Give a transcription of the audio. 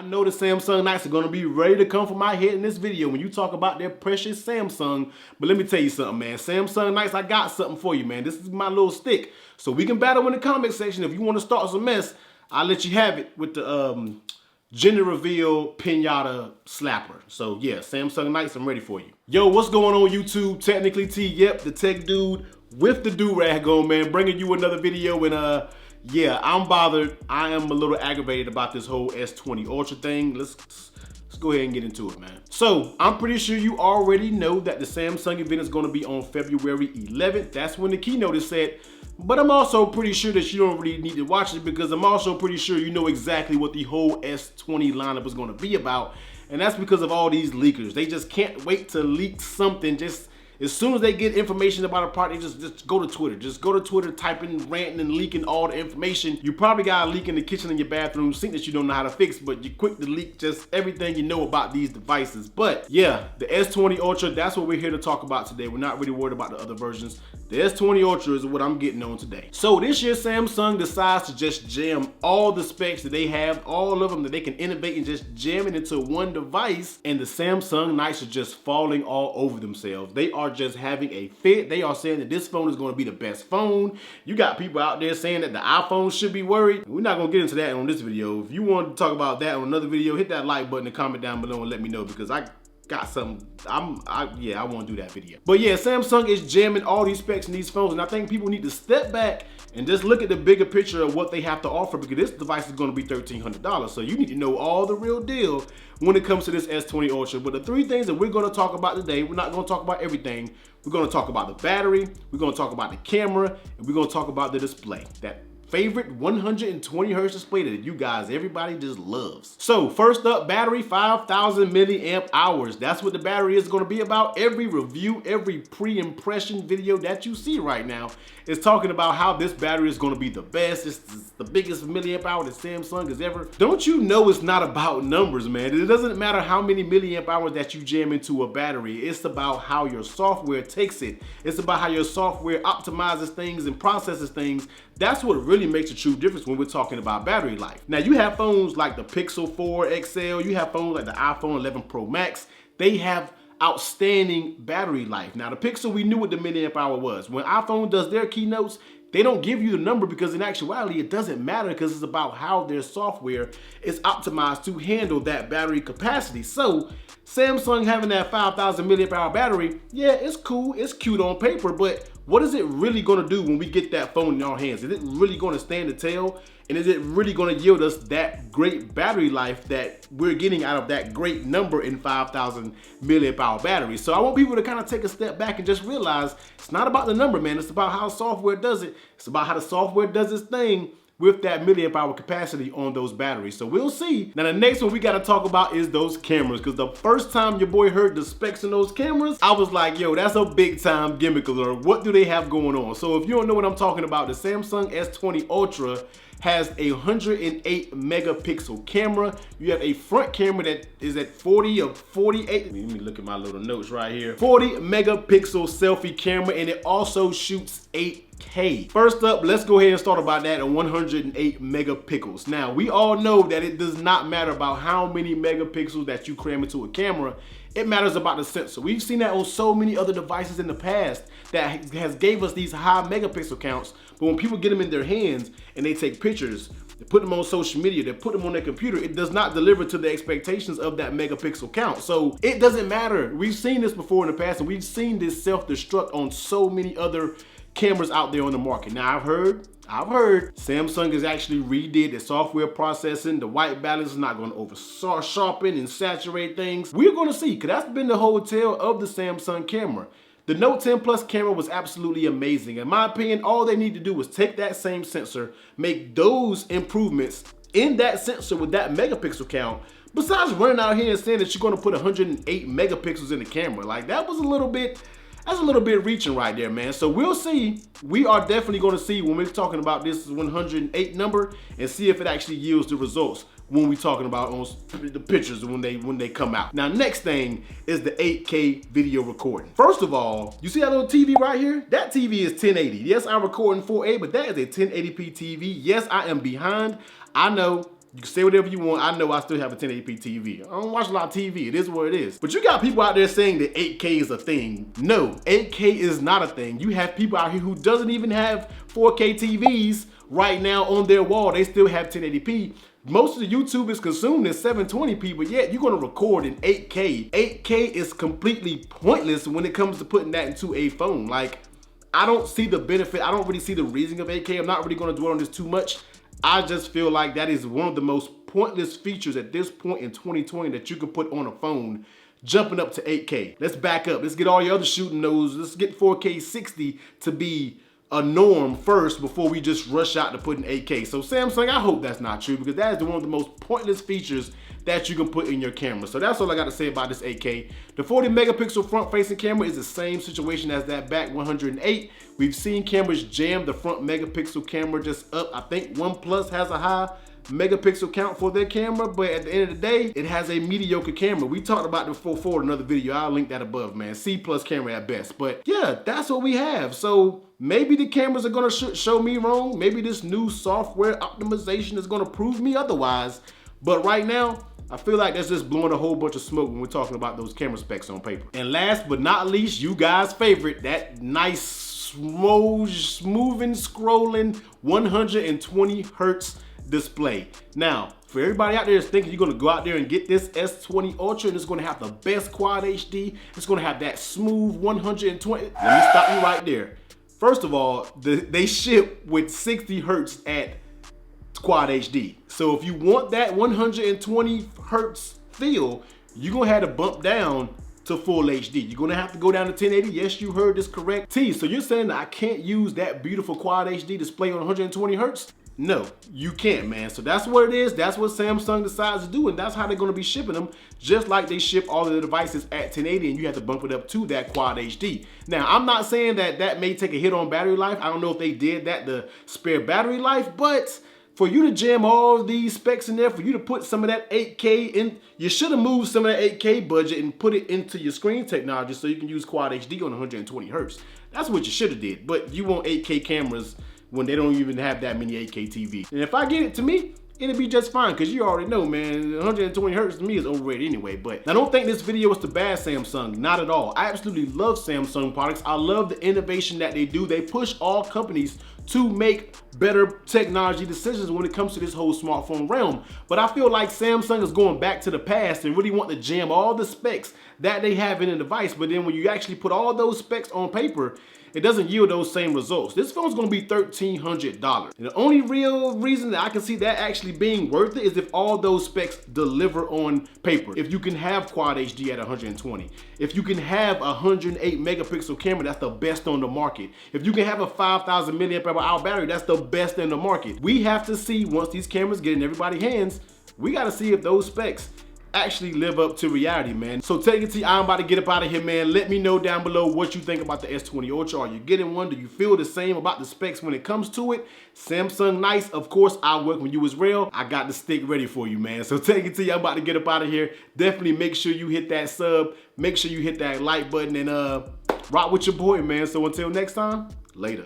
I know the Samsung Knights are gonna be ready to come for my head in this video when you talk about their precious Samsung. But let me tell you something, man. Samsung Knights, I got something for you, man. This is my little stick. So we can battle in the comment section. If you want to start some mess, I'll let you have it with the gender reveal pinata slapper. So yeah, Samsung Knights, I'm ready for you. Yo, what's going on YouTube? Technically T, yep, the tech dude with the do-rag on, man, bringing you another video. And yeah, I'm bothered. I am a little aggravated about this whole S20 Ultra thing. Let's go ahead and get into it, man. So I'm pretty sure you already know that the Samsung event is going to be on February 11th. That's when the keynote is set. But I'm also pretty sure that you don't really need to watch it, because I'm also pretty sure you know exactly what the whole S20 lineup is going to be about. And that's because of all these leakers. They just can't wait to leak something. Just as soon as they get information about a product, they just go to Twitter. Just go to Twitter, typing, ranting, and leaking all the information. You probably got a leak in the kitchen and your bathroom sink that you don't know how to fix, but you're quick to leak just everything you know about these devices. But yeah, the S20 Ultra, that's what we're here to talk about today. We're not really worried about the other versions. The S20 Ultra is what I'm getting on today. So this year, Samsung decides to just jam all the specs that they have, all of them that they can innovate and just jam it into one device. And the Samsung Knights are just falling all over themselves. They are just having a fit. They are saying that this phone is going to be the best phone. You got people out there saying that the iPhone should be worried. We're not going to get into that on this video. If you want to talk about that on another video, hit that like button and comment down below and let me know, because I got something. Yeah, I want to do that video. But yeah, Samsung is jamming all these specs in these phones, and I think people need to step back and just look at the bigger picture of what they have to offer, because this device is going to be $1,300. So you need to know all the real deal when it comes to this S20 Ultra. But the three things that we're going to talk about today, we're not going to talk about everything. We're going to talk about the battery, we're going to talk about the camera, and we're going to talk about the display. That favorite 120 hertz display that you guys, everybody just loves. So first up, battery, 5,000 milliamp hours. That's what the battery is going to be about. Every review, every pre-impression video that you see right now is talking about how this battery is going to be the best. It's the biggest milliamp hour that Samsung has ever. Don't you know it's not about numbers, man? It doesn't matter how many milliamp hours that you jam into a battery. It's about how your software takes it. It's about how your software optimizes things and processes things. That's what really makes a true difference when we're talking about battery life. Now, you have phones like the Pixel 4 XL, you have phones like the iPhone 11 Pro Max. They have outstanding battery life. Now, the Pixel, we knew what the milliamp hour was. When iPhone does their keynotes, they don't give you the number, because in actuality, it doesn't matter, because it's about how their software is optimized to handle that battery capacity. So Samsung having that 5,000 milliamp hour battery, yeah, it's cool, it's cute on paper, but what is it really gonna do when we get that phone in our hands? Is it really gonna stand the tale? And is it really gonna yield us that great battery life that we're getting out of that great number in 5,000 milliamp hour battery? So I want people to kind of take a step back and just realize it's not about the number, man. It's about how software does it. It's about how the software does its thing with that milliamp hour capacity on those batteries. So we'll see. Now the next one we gotta talk about is those cameras, because the first time your boy heard the specs in those cameras, I was like, yo, that's a big time gimmick alert. What do they have going on? So if you don't know what I'm talking about, the Samsung S20 Ultra has a 108 megapixel camera. You have a front camera that is at 40 or 48. Let me look at my little notes right here. 40 megapixel selfie camera, and it also shoots 8K. First up, let's go ahead and start about that at 108 megapixels. Now, we all know that it does not matter about how many megapixels that you cram into a camera. It matters about the sensor. We've seen that on so many other devices in the past that has gave us these high megapixel counts, but when people get them in their hands and they take pictures, they put them on social media, they put them on their computer, it does not deliver to the expectations of that megapixel count. So it doesn't matter. We've seen this before in the past, and we've seen this self-destruct on so many other cameras out there on the market. Now I've heard Samsung has actually redid the software processing. The white balance is not going to over sharpen and saturate things. We're going to see, because that's been the whole tale of the Samsung camera. The Note 10 Plus camera was absolutely amazing. In my opinion, all they need to do is take that same sensor, make those improvements in that sensor with that megapixel count, besides running out here and saying that you're going to put 108 megapixels in the camera. Like, that was a little bit, that's a little bit reaching right there, man. So we'll see. We are definitely going to see when we're talking about this 108 number, and see if it actually yields the results when we're talking about on the pictures when they come out. Now, next thing is the 8K video recording. First of all, you see that little TV right here? That TV is 1080. Yes, I'm recording 4K, but that is a 1080p TV. Yes, I am behind. I know. You can say whatever you want. I know I still have a 1080p TV. I don't watch a lot of TV. It is what it is. But you got people out there saying that 8K is a thing. No, 8K is not a thing. You have people out here who doesn't even have 4K TVs right now on their wall. They still have 1080p. Most of the YouTube is consumed in 720p, but yet you're gonna record in 8K. 8K is completely pointless when it comes to putting that into a phone. Like, I don't see the benefit. I don't really see the reason of 8K. I'm not really gonna dwell on this too much. I just feel like that is one of the most pointless features at this point in 2020 that you can put on a phone, jumping up to 8K. Let's back up. Let's get all your other shooting those. Let's get 4K 60 to be a norm first before we just rush out to put in 8K. So Samsung, I hope that's not true, because that is one of the most pointless features that you can put in your camera. So that's all I got to say about this 8K. The 40 megapixel front facing camera is the same situation as that back 108. We've seen cameras jam the front megapixel camera just up. I think OnePlus has a high megapixel count for their camera, but at the end of the day, it has a mediocre camera. We talked about it before in another video. I'll link that above, man. C+ camera at best. But yeah, that's what we have. So maybe the cameras are gonna show me wrong. Maybe this new software optimization is gonna prove me otherwise. But right now, I feel like that's just blowing a whole bunch of smoke when we're talking about those camera specs on paper. And last but not least, you guys' favorite, that nice, smoothing, scrolling 120 hertz display. Now, for everybody out there that's thinking you're gonna go out there and get this S20 Ultra and it's gonna have the best Quad HD, it's gonna have that smooth 120, let me stop you right there. First of all, they ship with 60 hertz at Quad HD. So if you want that 120 hertz feel, you're gonna have to bump down to full HD. You're gonna have to go down to 1080. Yes, you heard this correct. T, so you're saying that I can't use that beautiful Quad HD display on 120 hertz? No, you can't, man. So that's what it is. That's what Samsung decides to do, and that's how they're gonna be shipping them, just like they ship all of the devices at 1080, and you have to bump it up to that Quad HD. Now, I'm not saying that that may take a hit on battery life. I don't know if they did that to spare battery life, but for you to jam all these specs in there, for you to put some of that 8K in, you should have moved some of that 8K budget and put it into your screen technology so you can use Quad HD on 120 hertz. That's what you should have did. But you want 8K cameras when they don't even have that many 8K TVs. And if I get it to me, it'll be just fine, because you already know, man, 120 hertz to me is overrated anyway. But I don't think this video was to bad Samsung, not at all. I absolutely love Samsung products. I love the innovation that they do. They push all companies to make better technology decisions when it comes to this whole smartphone realm. But I feel like Samsung is going back to the past and really want to jam all the specs that they have in a device. But then when you actually put all those specs on paper, it doesn't yield those same results. This phone's gonna be $1,300. And the only real reason that I can see that actually being worth it is if all those specs deliver on paper. If you can have Quad HD at 120. If you can have a 108 megapixel camera, that's the best on the market. If you can have a 5,000 milliamp hour battery, that's the best in the market. We have to see, once these cameras get in everybody's hands, we gotta see if those specs actually live up to reality, man. So technically, I'm about to get up out of here, man. Let me know down below what you think about the S20 Ultra. Are you getting one? Do you feel the same about the specs when it comes to it? Samsung nice, of course, I welcome you as well. I got the stick ready for you, man. So technically, I'm about to get up out of here. Definitely make sure you hit that sub. Make sure you hit that like button and rock with your boy, man. So until next time, later.